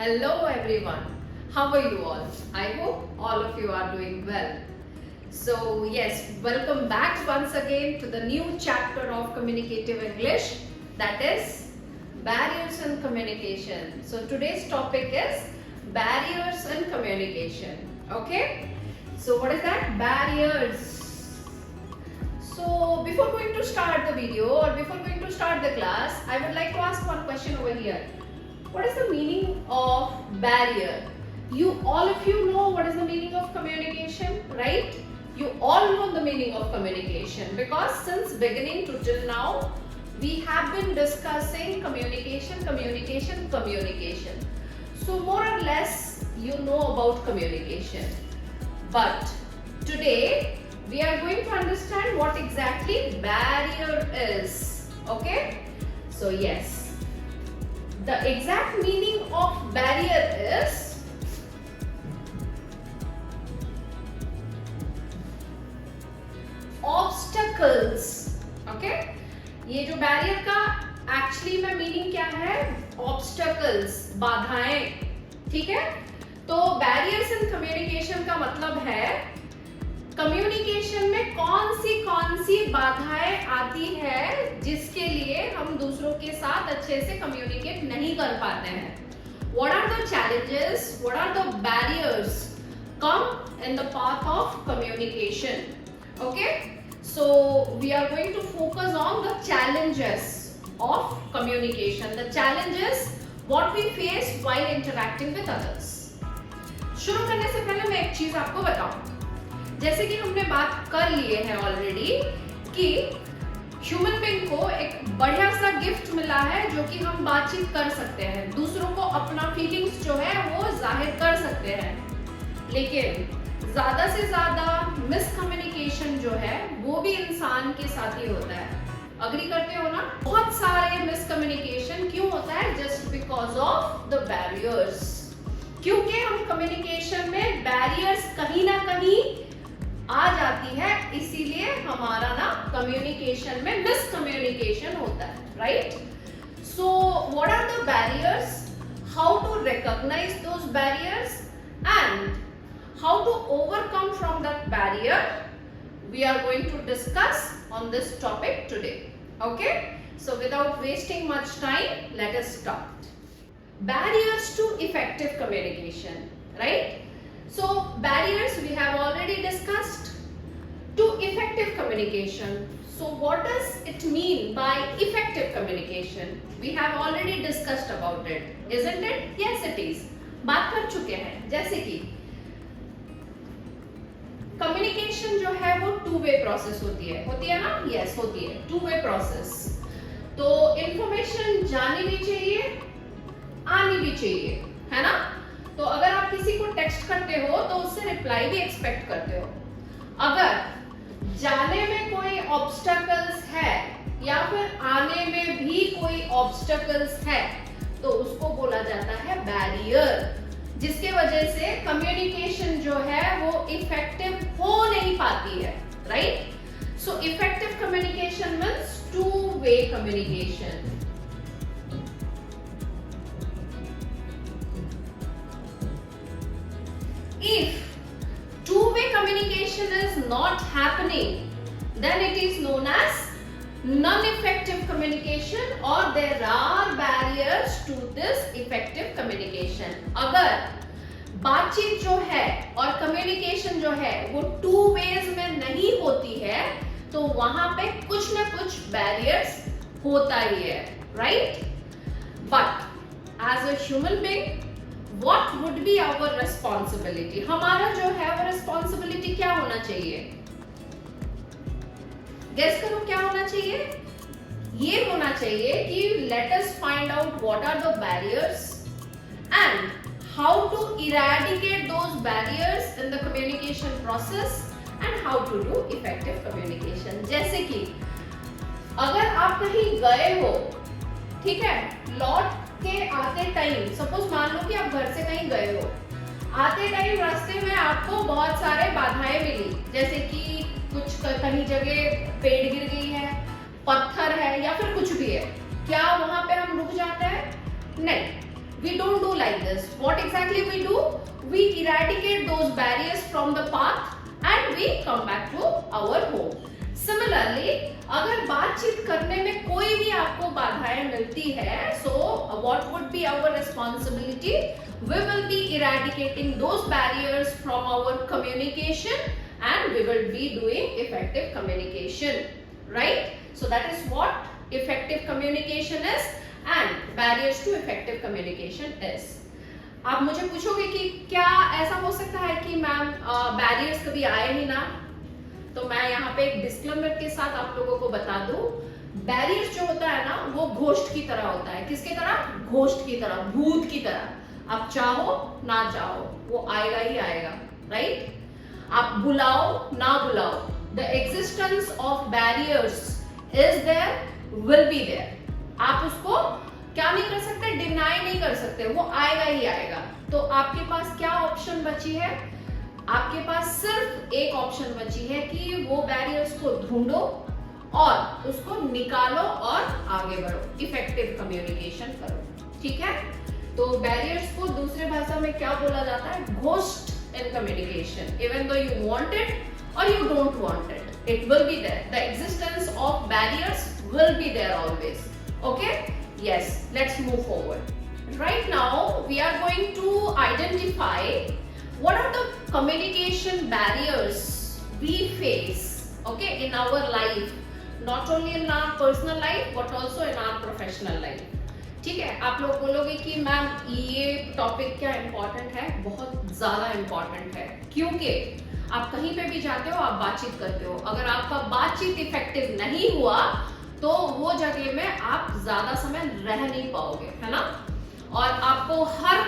Hello everyone, how are you all? I hope all of you are doing well. So yes, welcome back once again to the new chapter of Communicative English, that is Barriers in Communication. So today's topic is Barriers in Communication. Okay? So what is that? Barriers. So before going to start the video or before going to start the class, I would like to ask one question over here. What is the meaning of barrier? All of you know what is the meaning of communication, right? You all know the meaning of communication because since beginning to till now, we have been discussing communication. So more or less, you know about communication. But today, we are going to understand what exactly barrier is. Okay? So yes. The exact meaning of barrier is obstacles. Okay? ये जो barrier का actually में meaning क्या है? Obstacles, बाधाएं. ठीक है? तो barriers in communication का मतलब है कम्युनिकेशन में कौन सी बाधाएं आती है जिसके लिए हम दूसरों के साथ अच्छे से कम्युनिकेट नहीं कर पाते हैं. What are the challenges? What are the barriers come in the path of communication? Okay, so we are going to focus on the challenges of communication. The challenges what we face while interacting with others. शुरू करने से पहले मैं एक चीज आपको बताऊं. जैसे कि हमने बात कर लिए है ऑलरेडी कि ह्यूमन बीइंग को एक बढ़िया सा गिफ्ट मिला है जो कि हम बातचीत कर सकते हैं, दूसरों को अपना फीलिंग्स जो है वो जाहिर कर सकते हैं. लेकिन ज्यादा से ज्यादा मिसकम्युनिकेशन जो है वो भी इंसान के साथ ही होता है. अग्री करते हो ना? बहुत सारे मिसकम्युनिकेशन क्यों होता है? Just because of the barriers. क्योंकि हम कम्युनिकेशन में बैरियर्स कहीं ना कहीं आ जाती है, इसीलिए हमारा ना कम्युनिकेशन में मिसकम्युनिकेशन होता है, right? So what are the barriers, how to recognise those barriers and how to overcome from that barrier, we are going to discuss on this topic today. Okay, so without wasting much time, let us start. Barriers to effective communication, right? So barriers we have already discussed. To effective communication. So what does it mean by effective communication? We have already discussed about it, isn't it? Yes, it is. बात कर चुके हैं. जैसे कि communication जो है वो two-way process होती है ना? Yes, होती है. two-way process. तो information जानी भी चाहिए, आनी भी चाहिए, है ना? तो अगर आप किसी को टेक्स्ट करते हो तो उससे रिप्लाई भी एक्सपेक्ट करते हो. अगर जाने में कोई ऑब्स्टकल्स है या फिर आने में भी कोई ऑब्स्टकल्स है तो उसको बोला जाता है बैरियर, जिसके वजह से कम्युनिकेशन जो है वो इफेक्टिव हो नहीं पाती है, right? So effective communication means two way communication. If two-way communication is not happening, then it is known as non-effective communication or there are barriers to this effective communication. अगर बातचीत जो है और communication जो है वो two ways में नहीं होती है तो वहां पे कुछ ना कुछ barriers होता ही है, right? But as a human being, what would be our responsibility? हमारा जो है वो responsibility क्या होना चाहिए? Guess करो क्या होना चाहिए? ये होना चाहिए कि let us find out what are the barriers and how to eradicate those barriers in the communication process and how to do effective communication. जैसे कि अगर आप कहीं गए हो, ठीक है, लौट के आते टाइम, सपोज मान लो कि आप घर से कहीं गए हो, आते टाइम रास्ते में आपको बहुत सारे बाधाएं मिली, जैसे कि कुछ कहीं जगह पेड़ गिर गई है, पत्थर है या फिर कुछ भी है. क्या वहां पे हम रुक जाते हैं? नहीं. we don't do like this. What exactly we do? We eradicate those barriers from the path and we come back to our home. Similarly, अगर बातचीत करने में कोई भी आपको बाधाएं मिलती है, so what would be our responsibility? We will be eradicating those barriers from our communication and we will be doing effective communication, right? So that is what effective communication is and barriers to effective communication is. आप मुझे पूछोगे कि क्या ऐसा हो सकता है कि मैम बैरियर्स कभी आए ही ना? तो मैं यहाँ पे एक डिस्क्लेमर के साथ आप लोगों को बता दूं, बैरियर्स जो होता है ना वो घोस्ट की तरह होता है। किसकी तरह? घोस्ट की तरह, भूत की तरह। आप चाहो ना चाहो वो आएगा ही आएगा, राइट? आप बुलाओ ना बुलाओ, the existence of barriers is there, will be there. आप उसको क्या नहीं कर सकते? डिनाई नहीं कर सकते, वो आएगा ही आएगा। तो आपके पास क्या ऑप्शन बची है? आपके पास सिर्फ एक ऑप्शन बची है कि वो बैरियर्स को ढूंढो और उसको निकालो और आगे बढ़ो, इफेक्टिव कम्युनिकेशन करो, ठीक है? तो बैरियर्स को दूसरे भाषा में क्या बोला जाता है? Ghost in communication. Even though you want it और you don't want it, it will be there. The existence of barriers will be there always. Okay? Yes, let's move forward. Right now, we are going to identify what are the communication barriers we face, okay, in our life, not only in our personal life but also in our professional life. ठीक है? आप लोग बोलोगे कि ma'am ये topic क्या important है? बहुत ज्यादा इम्पोर्टेंट है, क्योंकि आप कहीं पे भी जाते हो, आप बातचीत करते हो, अगर आपका बातचीत इफेक्टिव नहीं हुआ तो वो जगह में आप ज्यादा समय रह नहीं पाओगे, है ना? और आपको हर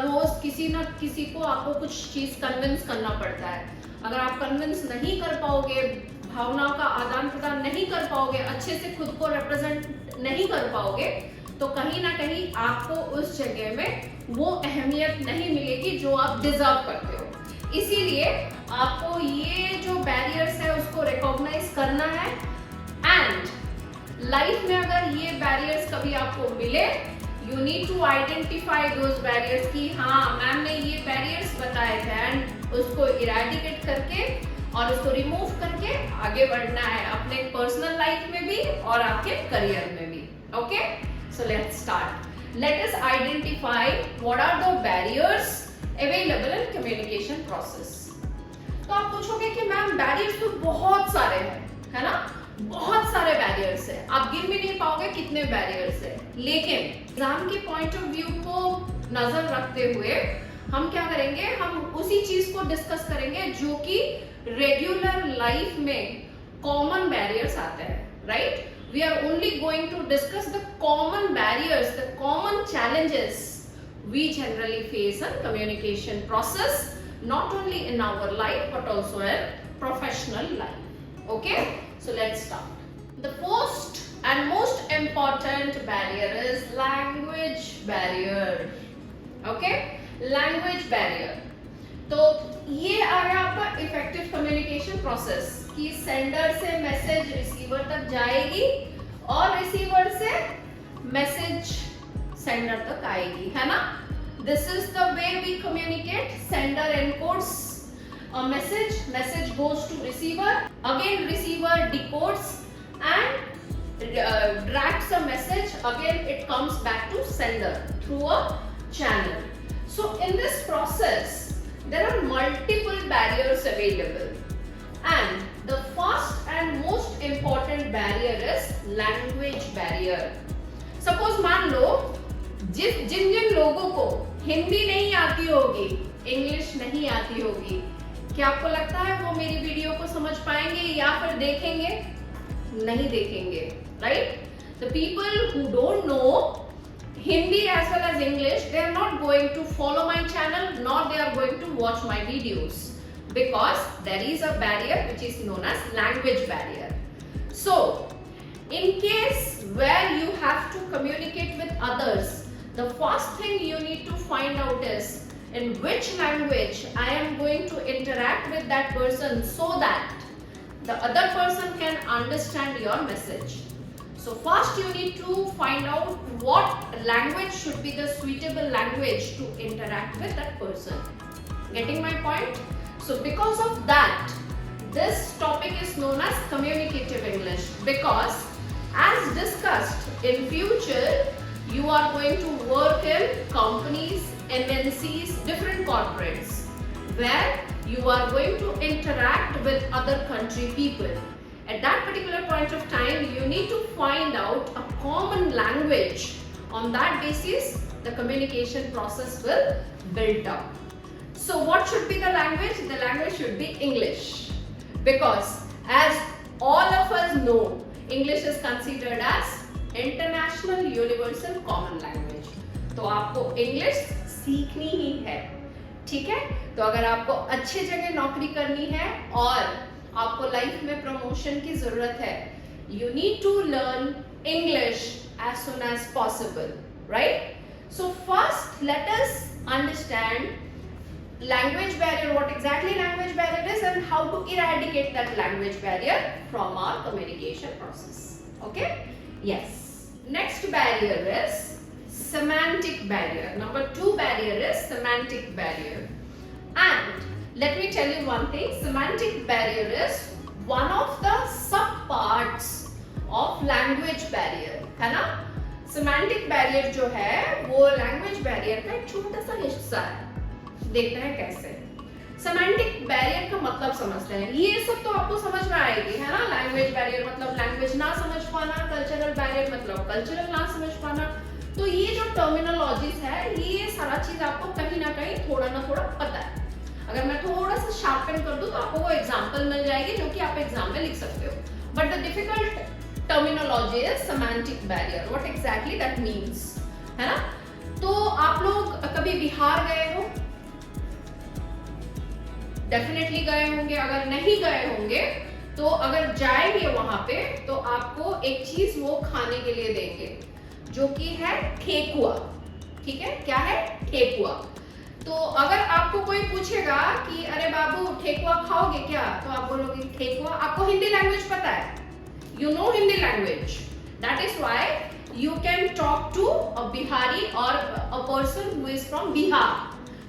रोज किसी ना किसी को आपको कुछ चीज कन्विंस करना पड़ता है। अगर आप कन्विंस नहीं कर पाओगे, भावनाओं का आदान प्रदान नहीं कर पाओगे, अच्छे से खुद को रिप्रेजेंट नहीं कर पाओगे, तो कहीं ना कहीं आपको उस जगह में वो अहमियत नहीं मिलेगी जो आप डिजर्व करते हो। इसीलिए आपको ये जो बैरियर्स है उसको रिकॉग्नाइज करना है एंड लाइफ में अगर ये बैरियर्स कभी आपको मिले, you need to identify those barriers कि हाँ मैम ने ये बैरियर्स बताए थे एंड उसको इरेडिकेट करके और उसको रिमूव करके आगे बढ़ना है अपने पर्सनल लाइफ में भी और आपके करियर में भी। Okay, so let's start. Let us identify what are the barriers available in communication process. तो आप पूछोगे कि मैम बैरियर्स तो बहुत सारे हैं, है ना? बहुत सारे बैरियर्स है, आप गिन भी नहीं पाओगे कितने बैरियर्स है। लेकिन एग्जाम के पॉइंट ऑफ व्यू को नजर रखते हुए हम क्या करेंगे? हम उसी चीज को डिस्कस करेंगे जो कि रेगुलर लाइफ में कॉमन बैरियर्स आते हैं, right? We are only going to discuss the common barriers, the common challenges we generally face in communication process, not only in our life but also in professional life. Okay, so let's start. The first and most important barrier is language barrier. Okay, language barrier. तो ये आ गया आपका effective communication process कि sender से message receiver तक जाएगी और receiver से मैसेज सेंडर तक आएगी, है ना? This is the way we communicate. Sender encodes a message, message goes to receiver, again receiver decodes and drafts a message, again it comes back to sender through a channel. So in this process there are multiple barriers available and the first and most important barrier is language barrier. Suppose मान लो जिन लोगों को हिंदी नहीं आती होगी, English नहीं आती होगी, क्या आपको लगता है वो मेरी वीडियो को समझ पाएंगे या फिर देखेंगे? नहीं देखेंगे, right? The people who don't know Hindi as well as English, they are not going to follow my channel nor they are going to watch my videos because there is a barrier which is known as language barrier. So in case where you have to communicate with others, the first thing you need to find out is in which language I am going to interact with that person so that the other person can understand your message. So first you need to find out what language should be the suitable language to interact with that person. Getting my point? So because of that, this topic is known as communicative English, because as discussed in future, you are going to work in companies, MNCs, different corporates, where you are going to interact with other country people. At that particular point of time, you need to find out a common language. On that basis, the communication process will build up. So what should be the language? The language should be English, because as all of us know, English is considered as international universal common language. तो आपको English सीखनी ही है, ठीक है? तो अगर आपको अच्छी जगह नौकरी करनी है और आपको लाइफ में प्रमोशन की जरूरत है, you need to learn English as soon as possible, right? So first let us understand language barrier, what exactly language barrier is and how to eradicate that language barrier from our communication process. Okay? Yes. Next barrier is semantic barrier. Number 2 barrier is semantic barrier. And let me tell you one thing, semantic barrier is one of the subparts of language barrier, है ना? Semantic barrier जो है वो language barrier का एक छोटा सा हिस्सा है। देखते हैं कैसे। Semantic barrier का मतलब समझते हैं। ये सब तो आपको समझ में आएगी, है ना? Language barrier मतलब language ना समझ पाना, cultural barrier मतलब cultural ना समझ पाना। तो ये जो terminologies है, ये सारा चीज आपको कहीं ना कहीं थोड़ा ना थोड़ा पता है। अगर मैं थोड़ा सा शार्पन कर दूं तो आपको वो एग्जांपल मिल जाएगी जो कि आप एग्जाम में लिख सकते हो। But the difficult terminology is semantic barrier. What exactly that means, है ना? तो आप लोग कभी बिहार गए हो? डेफिनेटली गए होंगे। अगर नहीं गए होंगे तो अगर जाएंगे वहां पे तो आपको एक चीज वो खाने के लिए देंगे जो कि है ठेकुआ। ठीक है, क्या है? ठेकुआ। तो अगर आपको कोई पूछेगा कि अरे बाबू ठेकुआ खाओगे क्या, तो आप बोलोगे ठेकुआ। आपको हिंदी लैंग्वेज पता है, you know Hindi language, that is why you can talk to a Bihari और a person who is from Bihar,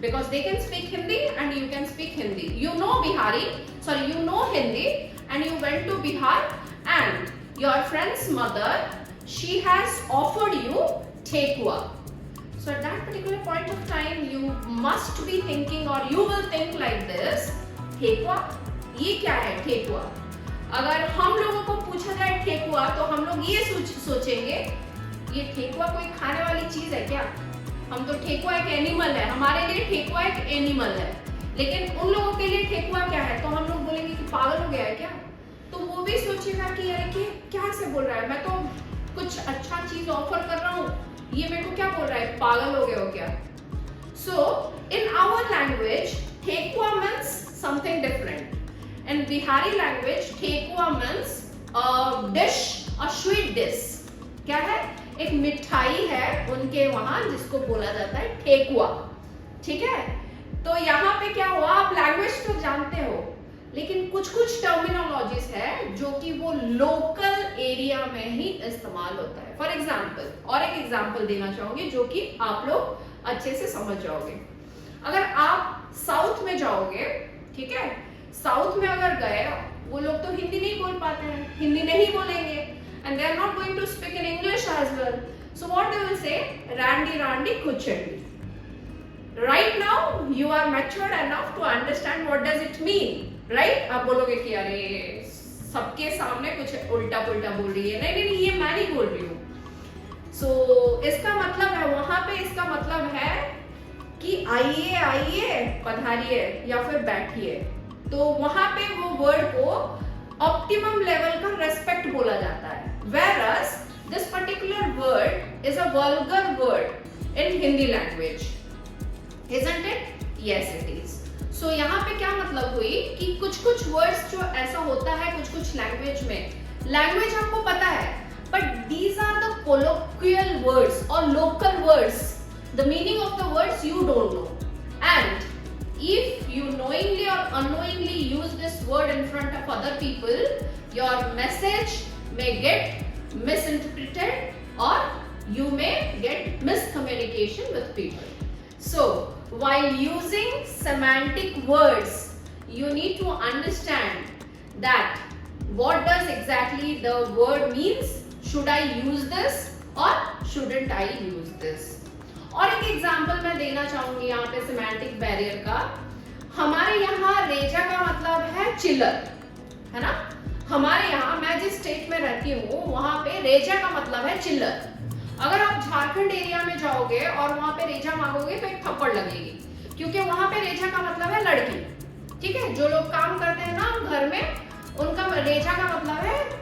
because they can speak Hindi and you can speak Hindi. You know Bihari, sorry you know Hindi and you went to Bihar and your friend's mother, she has offered you thekua. So at that particular point of time, you must be thinking or you will think like this, ठेकुआ, ये क्या है ठेकुआ? अगर हम लोगों को पूछा जाए ठेकुआ तो हम लोग ये सोचेंगे ये ठेकुआ कोई खाने वाली चीज है क्या? हम तो ठेकुआ एक एनिमल है, हमारे लिए ठेकुआ एक एनिमल है, लेकिन उन लोगों के लिए ठेकुआ क्या है? तो हम लोग बोलेंगे कि पागल हो गया है क्या? तो वो भी सोचेगा कि अरे क्या से बोल रहा है, मैं तो कुछ अच्छा चीज ऑफर कर रहा हूँ, ये मेरे को क्या बोल रहा है, पागल हो गए हो क्या? So in our language, thekua means something different. In Bihari language, thekua means a dish, a sweet dish. क्या है? एक मिठाई है उनके वहां जिसको बोला जाता है ठेकुआ. ठीक है? तो यहाँ पे क्या हुआ, आप लैंग्वेज तो जानते हो, लेकिन कुछ टर्मिनोलॉजीज है जो कि वो लोकल एरिया में ही इस्तेमाल होता है. फॉर एग्जाम्पल, और एक एग्जाम्पल देना चाहूंगी जो कि आप लोग अच्छे से समझ जाओगे. अगर आप साउथ में जाओगे, ठीक है, साउथ में अगर गए, वो लोग तो हिंदी नहीं बोल पाते हैं, हिंदी नहीं बोलेंगे, and they are not going to speak in English as well. So what they will say, रांडी रांडी कुचंडी. Right now you are matured enough to understand what does it mean, right? आप बोलोगे कि अरे सबके सामने कुछ उल्टा पुल्टा बोल रही है. नहीं, ये मैं नहीं बोल रही हूँ. So इसका मतलब है, वहां पे इसका मतलब है कि आइए पधारिए या फिर बैठिए. तो वहां पे वो वर्ड को ऑप्टिमम लेवल का रेस्पेक्ट बोला जाता है. Whereas this particular word is a vulgar word in Hindi language. Isn't it? Yes, it is. So यहाँ पे क्या मतलब हुई कि कुछ words जो ऐसा होता है कुछ लैंग्वेज में, लैंग्वेज आपको पता है, but these are the colloquial words or local words. The meaning of the words you don't know, and if you knowingly or unknowingly use this word in front of other people, your message may get misinterpreted or you may get miscommunication with people. So, while using semantic words, you need to understand that what does exactly the word means. Should I use this or shouldn't I use this? और एक example मैं देना चाहूंगी यहाँ पे semantic barrier का. हमारे यहाँ रेजा का मतलब है चिल्लर, है ना. हमारे यहाँ, मैं जिस स्टेट में रहती हूँ वहाँ पे रेजा का मतलब है चिल्लर. अगर आप झारखंड एरिया में जाओगे और वहाँ पे रेजा मांगोगे तो एक थप्पड़ लगेगी, क्योंकि वहाँ पे रेजा का मतलब है लड़की. ठीक है, जो लोग काम करते हैं ना घर में, उनका रेजा का मतलब है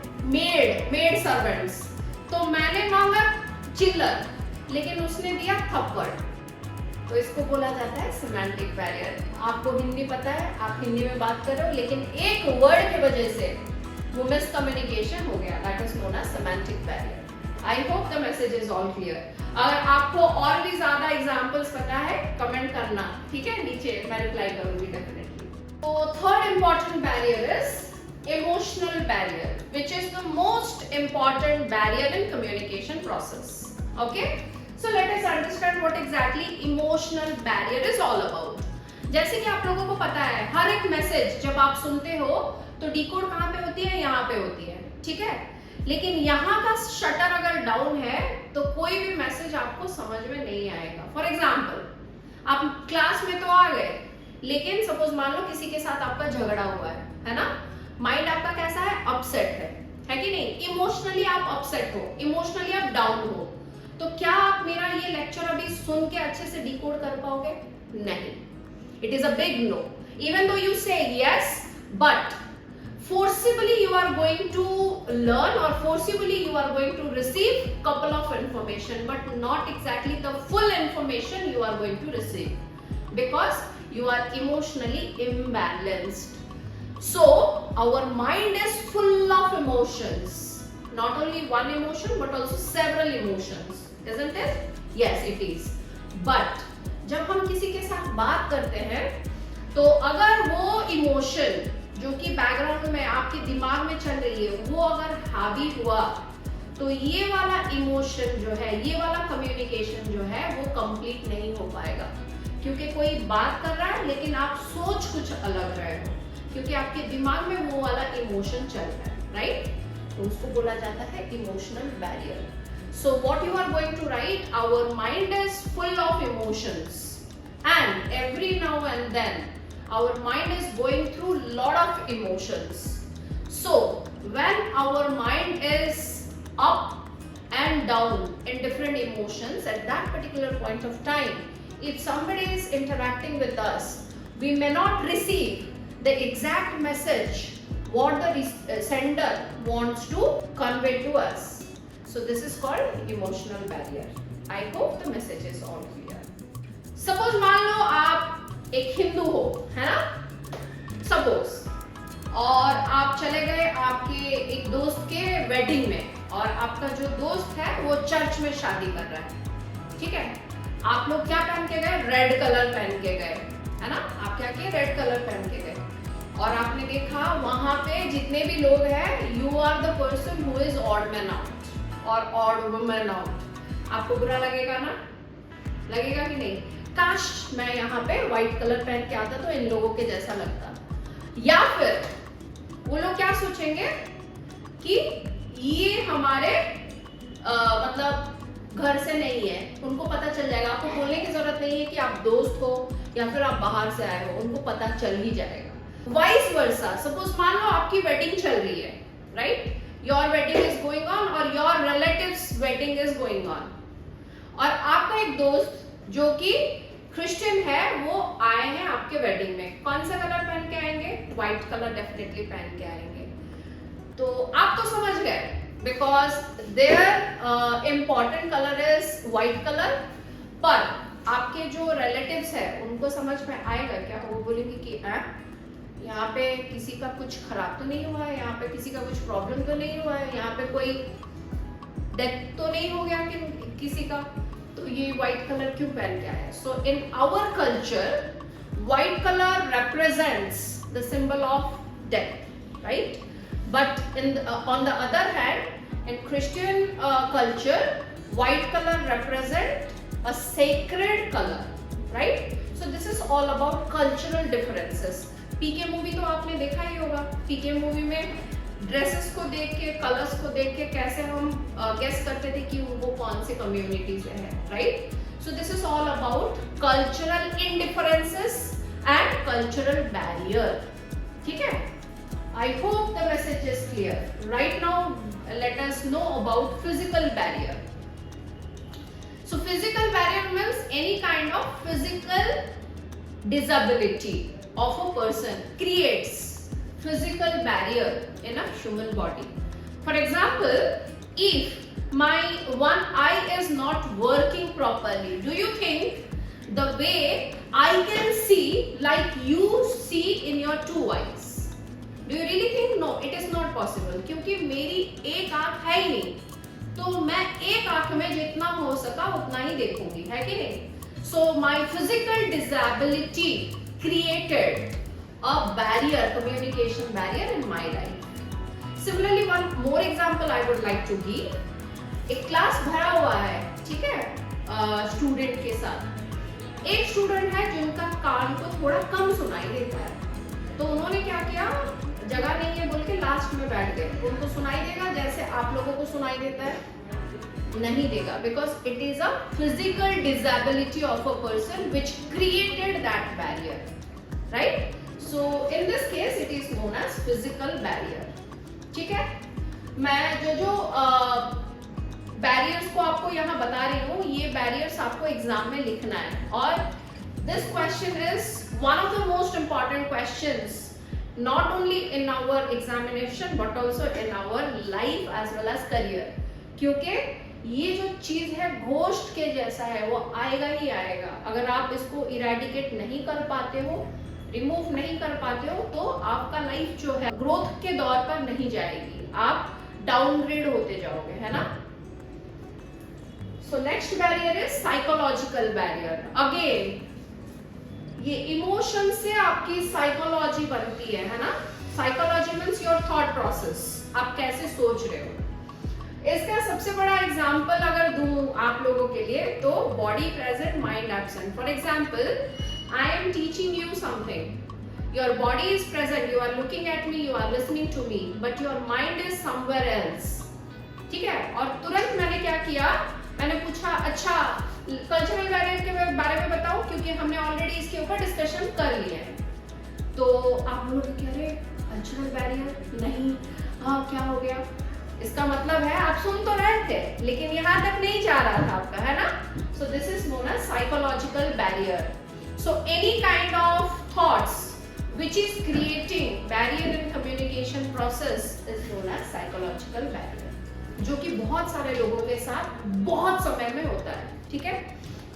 मेड सर्वेंट्स. तो मैंने मांगा चिल्लर, लेकिन उसने दिया थप्पड़, तो इसको बोला जाता है सेमांटिक बैरियर. आपको हिंदी पता है, आप हिंदी में बात कर रहे हो, लेकिन एक वर्ड की वजह से वो मिसकम्युनिकेशन हो गया. That is known as semantic barrier. I hope the message is all clear. अगर आपको और भी ज्यादा एग्जांपल्स पता है कमेंट करना, ठीक है, नीचे मैं रिप्लाई करूंगी डेफिनेटली. तो third important barrier is emotional barrier, which is the most important barrier in communication process. Okay, so let us understand what exactly emotional barrier is all about. जैसे कि आप लोगों को पता है, हर एक मैसेज जब आप सुनते हो तो डिकोड कहाँ पे होती है, यहाँ पे होती है. ठीक है, लेकिन यहाँ का शटर अगर डाउन है तो कोई भी मैसेज आपको समझ में नहीं आएगा. फॉर एग्जाम्पल, आप क्लास में तो आ गए, लेकिन सपोज मान लो किसी के साथ आपका झगड़ा हुआ है ना. माइंड आपका कैसा है, अपसेट है कि नहीं. इमोशनली आप अपसेट हो, इमोशनली आप डाउन हो, तो क्या आप मेरा ये लेक्चर अभी सुन के अच्छे से डिकोड कर पाओगे? नहीं. It is a big no. Even though you say yes, but forcibly you are going to learn or forcibly you are going to receive couple of information, but not exactly the full information you are going to receive, because you are emotionally imbalanced. So our mind is full of emotions, not only one emotion but also several emotions, isn't it? Yes, it is. But जब हम किसी के साथ बात करते हैं तो अगर वो इमोशन जो कि बैकग्राउंड में आपके दिमाग में चल रही है वो अगर हावी हुआ, तो ये वाला इमोशन जो है, ये वाला कम्युनिकेशन जो है वो कंप्लीट नहीं हो पाएगा. क्योंकि कोई बात कर रहा है लेकिन आप सोच कुछ अलग रहे हो, क्योंकि आपके दिमाग में वो वाला इमोशन चल रहा है, राइट? तो उसको बोला जाता है emotional barrier. So what you are going to write, our mind is full of emotions and every now and then our mind is going through lot of emotions. So when our mind is up and down in different emotions at that particular point of time, if somebody is interacting with us, we may not receive the exact message what the sender wants to convey to us. So this is called emotional barrier. I hope the message is all clear. Suppose मान लो आप एक हिंदू हो, है ना, suppose, और आप चले गए आपके एक दोस्त के वेडिंग में, और आपका जो दोस्त है वो चर्च में शादी कर रहा है. ठीक है, आप लोग क्या पहन के गए, रेड कलर पहन के गए, है ना. आप क्या किए, रेड कलर पहन के गए, और आपने देखा वहां पे जितने भी लोग हैं, you are the person who is odd man out और ऑड वुमन आउट. आपको बुरा लगेगा ना, लगेगा कि नहीं? काश मैं यहाँ पे व्हाइट कलर पहन के आता तो इन लोगों के जैसा लगता. या फिर वो लोग क्या सोचेंगे कि ये हमारे मतलब घर से नहीं है. उनको पता चल जाएगा, आपको बोलने की जरूरत नहीं है कि आप दोस्त हो या फिर आप बाहर से आए हो, उनको पता चल ही जाएगा. वाइस वर्सा, सपोज मान लो आपकी वेडिंग चल रही है, right, your wedding is going on और your relatives wedding is going on, और आपका एक दोस्त जो कि क्रिश्चियन है वो आए हैं आपके वेडिंग में. कौन सा कलर पहन के आएंगे, व्हाइट कलर डेफिनेटली पहन के आएंगे. तो आप तो समझ गए, because their important colour is white colour. पर आपके जो रिलेटिव्स है उनको समझ में आएगा क्या? वो बोलेंगे कि यहाँ पे किसी का कुछ खराब तो नहीं हुआ है, यहाँ पे किसी का कुछ प्रॉब्लम तो नहीं हुआ है, यहाँ पे कोई डेथ तो नहीं हो गया कि किसी का, तो ये व्हाइट कलर क्यों पहन के आया? So in our culture white colour represents the symbol of death, right? But on the other hand, In Christian culture, white color represent a sacred color, right? So this is all about cultural differences. PK movie तो आपने देखा ही होगा. पीके movie में dresses को देख के, colours को देख के कैसे हम गेस करते थे कि वो कौन से कम्युनिटी से है, right? So this is all about cultural indifferences and cultural barrier. ठीक है? I hope the message is clear. Right now, let us know about physical barrier. So physical barrier means any kind of physical disability of a person creates physical barrier in a human body. For example, if my one eye is not working properly, do you think the way I can see like you see in your two eyes? Do you really think? No, it is not possible. क्योंकि मेरी एक आंख है ही नहीं, तो मैं एक आंख में जितना हो सका उतना ही देखूंगी, है कि नहीं? So my physical disability created a barrier, communication barrier in my life. Similarly, one more example I would like to give. एक क्लास भरा हुआ है, ठीक है, स्टूडेंट के साथ. एक स्टूडेंट है जिनका कान को थोड़ा कम सुनाई देता है, तो उन्होंने क्या किया, जगह नहीं है बोल के लास्ट में बैठ गए. उनको सुनाई देगा जैसे आप लोगों को सुनाई देता है? नहीं देगा, because it is a physical disability of a person which created that barrier, right? So in this case it is known as physical barrier. ठीक है? मैं जो बैरियर्स को आपको यहाँ बता रही हूँ, ये बैरियर्स आपको एग्जाम में लिखना है. और this question is one of the most important questions not only in our examination but also in our life as well as career. क्योंकि ये जो चीज है घोस्ट के जैसा है, वो आएगा ही आएगा. अगर आप इसको इरेडिकेट नहीं कर पाते हो, रिमूव नहीं कर पाते हो, तो आपका लाइफ जो है ग्रोथ के दौर पर नहीं जाएगी, आप डाउनग्रेड होते जाओगे, है ना? So next barrier is psychological barrier. Again ये इमोशन से आपकी साइकोलॉजी बनती है ना? Psychology means your thought process, आप कैसे सोच रहे हो. इसका सबसे बड़ा एग्जांपल अगर दूं आप लोगों के लिए, तो body present mind absent. For example, I am teaching you something, your body is present, you are looking at me, you are listening to me, but your mind is somewhere else. ठीक है? और तुरंत मैंने क्या किया, मैंने पूछा अच्छा कल्चरल बैरियर के बारे में बताओ, क्योंकि हमने ऑलरेडी इसके ऊपर डिस्कशन कर लिया है. तो आप लोग कह रहे कल्चरल बैरियर नहीं, हाँ क्या हो गया? इसका मतलब है आप सुन तो रहे थे लेकिन यहाँ तक नहीं जा रहा था आपका, है ना? So this is known as psychological barrier. So any kind of thoughts which is creating barrier in communication process is known as psychological barrier, जो कि बहुत सारे लोगों के साथ बहुत समय में होता है. ठीक है?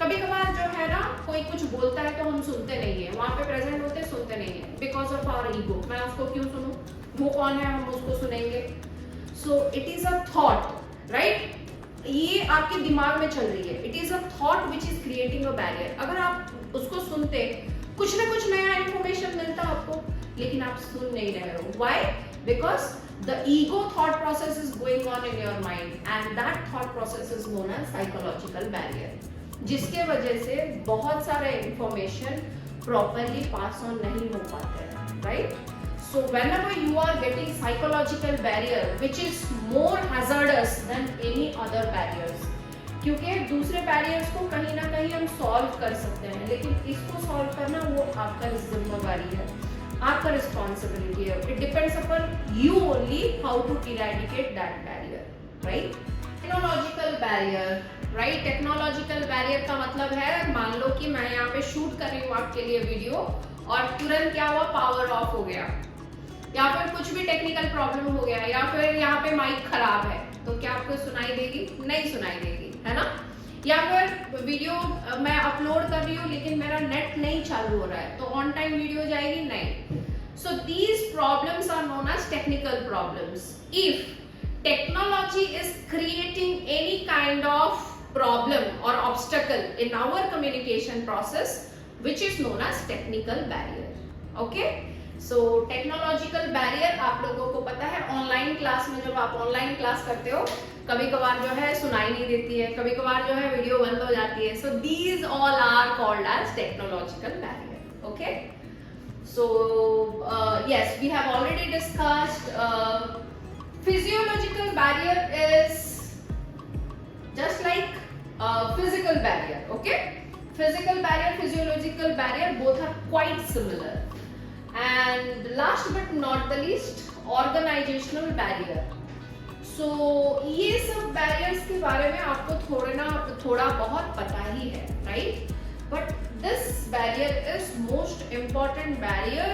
कभी कभार जो है ना, कोई कुछ बोलता है तो हम सुनते नहीं है, वहां पे प्रेजेंट होते सुनते नहीं है, बिकॉज ऑफ आवर ईगो. मैं उसको क्यों सुनूं, वो कौन है, हम उसको सुनेंगे. सो it is a thought, right? ये आपके दिमाग में चल रही है. It is a thought which is creating a barrier. अगर आप उसको सुनते, कुछ ना कुछ नया इंफॉर्मेशन मिलता आपको, लेकिन आप सुन नहीं रहे हो. Why? Because the ego thought process is going on in your mind and that thought process is known as psychological barrier, जिसके वजह से बहुत सारे इंफॉर्मेशन प्रॉपरली पास ऑन नहीं हो पाते हैं, right? So whenever you are getting psychological barrier which is more hazardous than any other barriers, क्योंकि दूसरे बैरियर्स को कहीं ना कहीं हम सॉल्व कर सकते हैं, लेकिन इसको सॉल्व करना वो आपका जिम्मेवारी है, आपका रिस्पॉन्सिबिलिटी है. It depends upon you only how to eradicate that barrier, right? Technological barrier, right? Technological barrier का मतलब है, मान लो कि मैं यहाँ पे शूट कर रही हूँ आपके लिए वीडियो और तुरंत क्या हुआ, पावर ऑफ हो गया, या फिर कुछ भी टेक्निकल प्रॉब्लम हो गया, या फिर यहाँ पे माइक खराब है, तो क्या आपको सुनाई देगी? नहीं सुनाई देगी, है ना? या फिर वीडियो मैं अपलोड कर रही हूँ लेकिन मेरा नेट नहीं चालू हो रहा है, तो ऑन टाइम वीडियो जाएगी? नहीं. So these problems are known as technical problems. If technology is creating any kind of problem और obstacle in our communication process which is known as technical barrier. Okay? So technological barrier आप लोगों को पता है, online class में जब आप online class करते हो कभी कभार जो है सुनाई नहीं देती है, कभी कभार जो है वीडियो बंद हो जाती है. So these all are called as technological barrier. Okay, so yes, we have already discussed physiological barrier is just like physical barrier. Okay, physical barrier, physiological barrier, both are quite similar. And last but not the least, organizational barrier. So ये सब barriers के बारे में आपको थोड़ा बहुत पता ही है, right? But this barrier is most important barrier.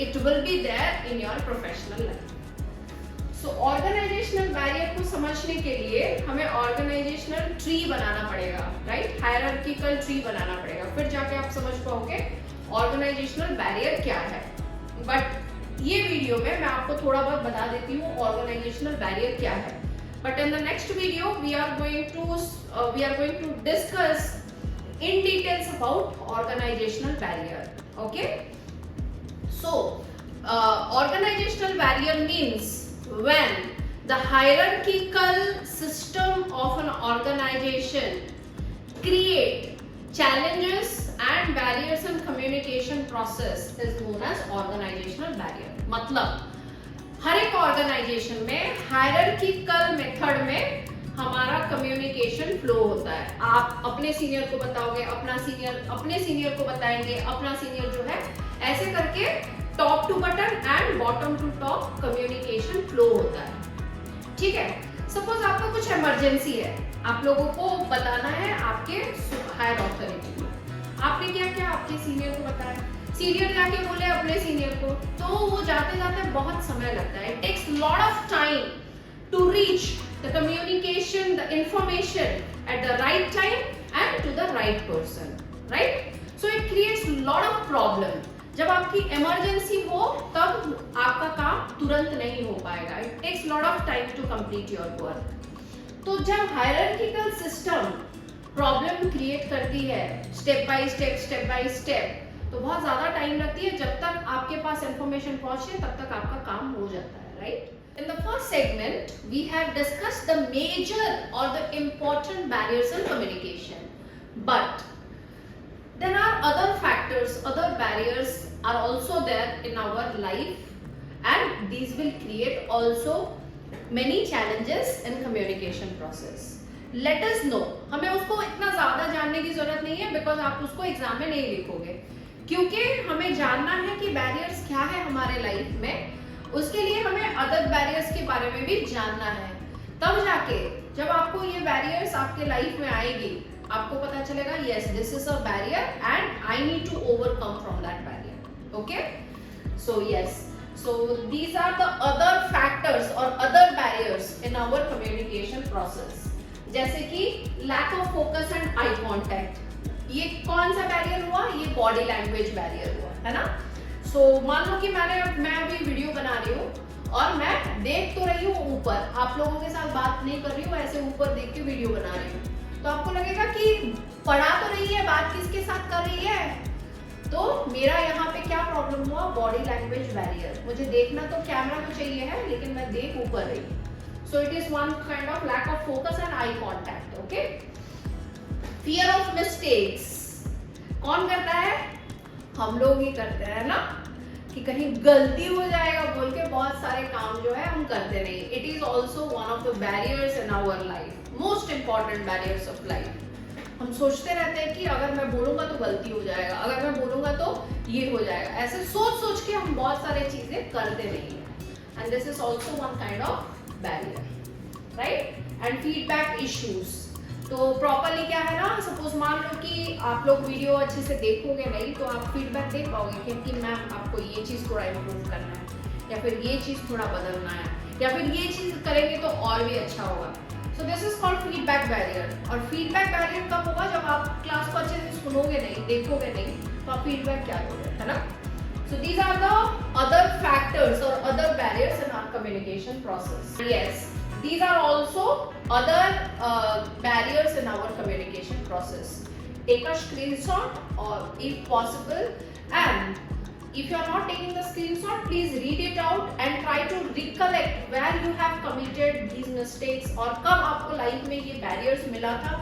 It will be there in your professional life. So organizational barrier को समझने के लिए हमें organizational tree बनाना पड़ेगा, right? Hierarchical tree बनाना पड़ेगा, फिर जाके आप समझ पाओगे ऑर्गेनाइजेशनल बैरियर क्या है. बट ये वीडियो में मैं आपको थोड़ा बहुत बता देती हूँ ऑर्गेनाइजेशनल बैरियर क्या है. But in the next video we are going to discuss in details about organizational barrier. Okay, so organizational barrier means when the hierarchical system of an organization create challenges and barriers in communication process is known as organizational barrier. मतलब हर एक organisation में hierarchical method में हमारा communication flow होता है. आप अपने senior को बताओगे, अपना सीनियर अपने सीनियर को बताएंगे, अपना सीनियर जो है ऐसे करके top to bottom and bottom to top communication flow होता है. ठीक है, सपोज आपका कुछ इमरजेंसी है, आप लोगों को बताना है आपके हायर अथॉरिटी को. आपने क्या किया, आपके सीनियर को बताया, सीनियर जाके बोले अपने सीनियर को, तो वो जाते जाते बहुत समय लगता है. It takes lot of time to reach the communication, the information at the right time and to the right person, right? So it creates lot of problem. जब आपकी इमरजेंसी हो तब आपका काम तुरंत नहीं हो पाएगा. It takes lot of time to complete your work. तो जब hierarchical system problem create करती है step by step, तो बहुत ज़्यादा टाइम लगती है. जब तक आपके पास information पहुंचे तब तक आपका काम हो जाता है, right? In the first segment, we have discussed the major or the important barriers in communication. But there are other factors, other barriers are also there in our life, and these will create also many challenges in communication process. Let us know. हमें उसको इतना ज़्यादा जानने की ज़रूरत नहीं है, because आप उसको एग्जाम में नहीं लिखोगे. क्योंकि हमें जानना है कि barriers क्या है हमारे लाइफ में, उसके लिए हमें अदर बैरियर्स के बारे में भी जानना है. तब जाके जब आपको ये बैरियर्स आपके लाइफ में आएगी, आपको पता चलेगा yes this is a barrier and I need to overcome from that barrier. Okay, so yes, so these are the other factors और other barriers in our communication process. जैसे कि lack of focus and eye contact. ये कौन सा barrier हुआ, ये body language barrier हुआ, है ना. So, मान लो कि मैं अभी वीडियो बना रही हूँ और मैं देख तो रही हूँ ऊपर, आप लोगों के साथ बात नहीं कर रही हूँ, ऐसे ऊपर देख के वीडियो बना रही हूँ, तो आपको लगेगा कि पढ़ा तो रही है, बात किसके साथ कर रही है. तो मेरा यहाँ पे क्या प्रॉब्लम हुआ, बॉडी लैंग्वेज बैरियर. मुझे देखना तो कैमरा को चाहिए है, लेकिन मैं देख ऊपर रही हूँ. So it is one kind of lack of focus and eye contact. Okay, fear of mistakes कौन करता है, हम लोग ही करते हैं ना, कि कहीं गलती हो जाएगा बोल के बहुत सारे काम जो है हम करते नहीं. It is also one of the barriers in our life, most important barriers of life. हम सोचते रहते हैं कि अगर मैं बोलूंगा तो गलती हो जाएगा, अगर मैं बोलूंगा तो ये हो जाएगा, ऐसे सोच के हम बहुत सारे चीजें करते नहीं हैं. And this is also one kind of barrier, right. And feedback issues, तो प्रॉपरली क्या है ना, सपोज मान लो कि आप लोग वीडियो अच्छे से देखोगे नहीं, तो आप फीडबैक दे पाओगे कि मैम आपको ये चीज़ थोड़ा इम्प्रूव करना है, या फिर ये चीज़ थोड़ा बदलना है, या फिर ये चीज़ करेंगे तो और भी अच्छा होगा. सो this is called feedback barrier. और फीडबैक बैरियर कब होगा, जब आप क्लास को अच्छे से सुनोगे नहीं, देखोगे नहीं, तो आप फीडबैक क्या दोगे, है ना. So these are the other factors और other barriers in our communication process. Yes, these are also other barriers in our communication process. Take a screenshot or if possible and if you are not taking the screenshot, please read it out and try to recollect where you have committed these mistakes और कब आपको life में ये barriers मिला था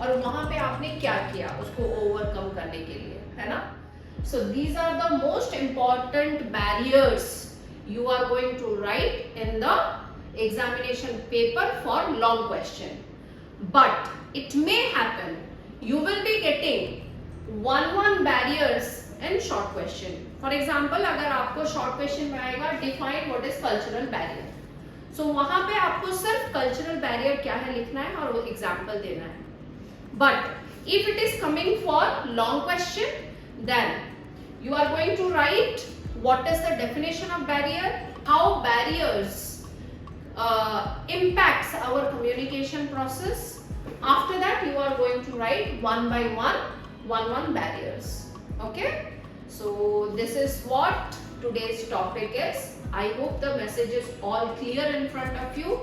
और वहां पे आपने क्या किया उसको overcome करने के लिए, है ना? So these are the most important barriers you are going to write in the examination paper for long question. But it may happen you will be getting one barriers in short question. For example, अगर आपको short question में आएगा define what is cultural barrier, so वहां पे आपको सिर्फ cultural barrier क्या है लिखना है और वो example देना है. But if it is coming for long question, then you are going to write what is the definition of barrier, how barriers impacts our communication process. After that you are going to write one by one barriers. Okay, so this is what today's topic is. I hope the message is all clear in front of you,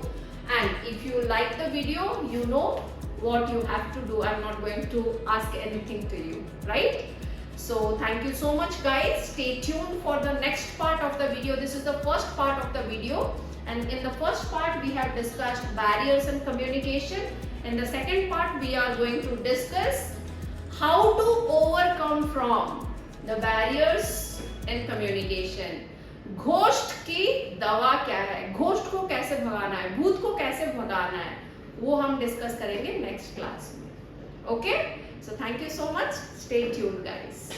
and if you like the video, you know what you have to do. I'm not going to ask anything to you, right? So thank you so much guys. Stay tuned for the next part of the video. This is the first part of the video, and in the first part we have discussed barriers in communication. In the second part we are going to discuss how to overcome from the barriers in communication. घोष्ट की दवा क्या है, घोष्ट को कैसे भगाना है, भूत को कैसे भगाना है, वो हम डिस्कस करेंगे नेक्स्ट क्लास में. Okay, so thank you so much. Stay tuned guys.